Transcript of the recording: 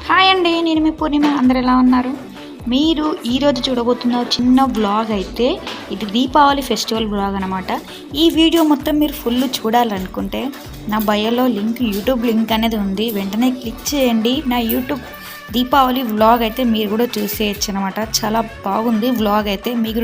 Hi అండి, నేను మీ పూర్ణిమ. అందరు ఎలా ఉన్నారు? మీరు ఈరోజు చూడబోతున్న చిన్న వ్లాగ్ అయితే ఇది దీపావళి ఫెస్టివల్ వ్లాగ్ అనమాట. ఈ వీడియో మొత్తం మీరు ఫుల్ చూడాలనుకుంటే నా బయోలో యూట్యూబ్ లింక్ అనేది ఉంది, వెంటనే క్లిక్ చేయండి. నా యూట్యూబ్ దీపావళి వ్లాగ్ అయితే మీరు కూడా చూసేయచ్చు అనమాట. చాలా బాగుంది వ్లాగ్ అయితే. మీకు